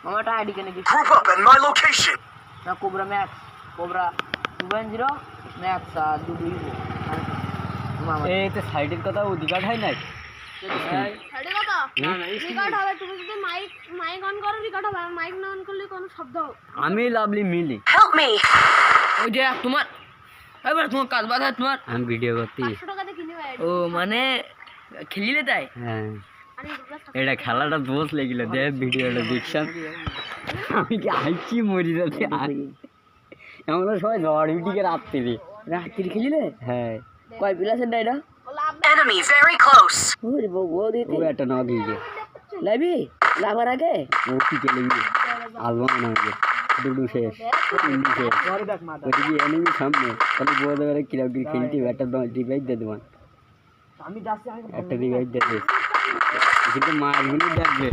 মামাটা ID কেন কি Group up at my location. না কোবরা ম্যাক্স কোবরা 210 ম্যাক্স আর দুইবো মামা এই তো সাইডের কথা অধিকার হয় নাই সাইডে কথা রেকর্ড হবে তুমি যদি মাইক অন করো রেকর্ড হবে মাইক না অন করলে কোনো শব্দ হবে আমি লাভলি মিলি Help me. ওই যে তোমার এবার তোমার কাজ বাধা তোমার আমি ভিডিও করতে 500 টাকাতে কিনে ভাই ও মানে খেলিলে তাই হ্যাঁ আরে এটা খেলাটা দোষ লেগিল দেখ ভিডিওটা দেখছাম আমি কি আইছি মরি যাতে আমরা সবাই ঝড় উঠিকে রাত্রি খেলিলে হ্যাঁ কয় প্লাসের ডাইটা Enemy very close. ওরে বউ ও দিতে একটা নগিয়ে লাইবি লাভার আগে ও কি চলে গিয়ে আলবাম না গিয়ে দুটো শেষ তিনটি শেষ ওদিকে এনিমি সামনে তাহলে বোঝা যাবে কিরকম কি খেলতে একটা রিভাইভ দিয়ে দেবেন আমি যাচ্ছি একটা রিভাইভ দিয়ে দে কিন্তু মারগুলো দেখবে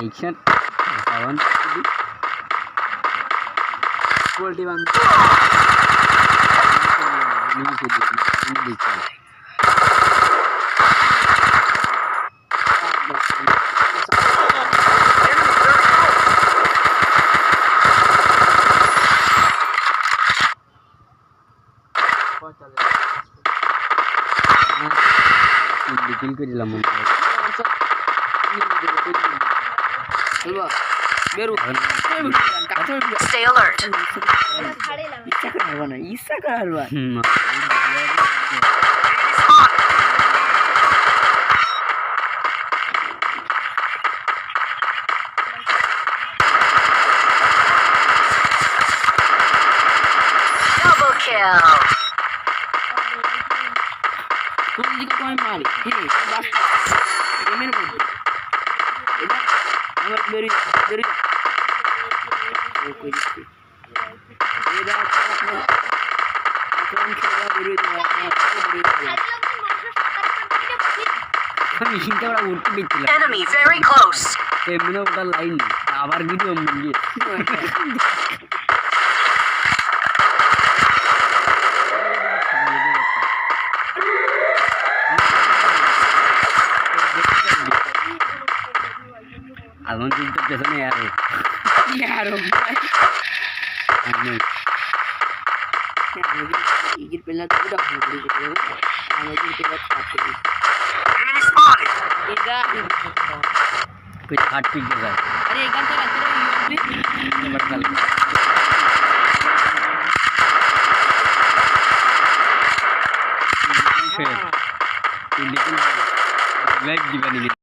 এইখান সাবান পোল্ট্রি বান কিল করিলাম বেরু Stay alert. ইচ্ছা করে হারবা না ইচ্ছা করে হারবা Double kill. কোন দিকে কয় মারি হ্যাঁ বাস গেমের মধ্যে এটা আমার বেরি বেরি ও কই দিচ্ছি এটা আপনার এখন খেলা বেরি দেওয়া আমি চিন্তা করা উঠতে দিচ্ছিলাম Enemy very close. এমনি ওটা লাইন আবার ভিডিও গিয়ে এখন কিন্তু পেছনে আরো আরো আমি ইগির পেলা তো পুরো ভালো করে দিতে আমি কিন্তু বাত করতে Enemy spotted. এটা कुछ हार्ट पीक के साथ अरे एक घंटा लगता है फिर लेकिन लाइक दीवानी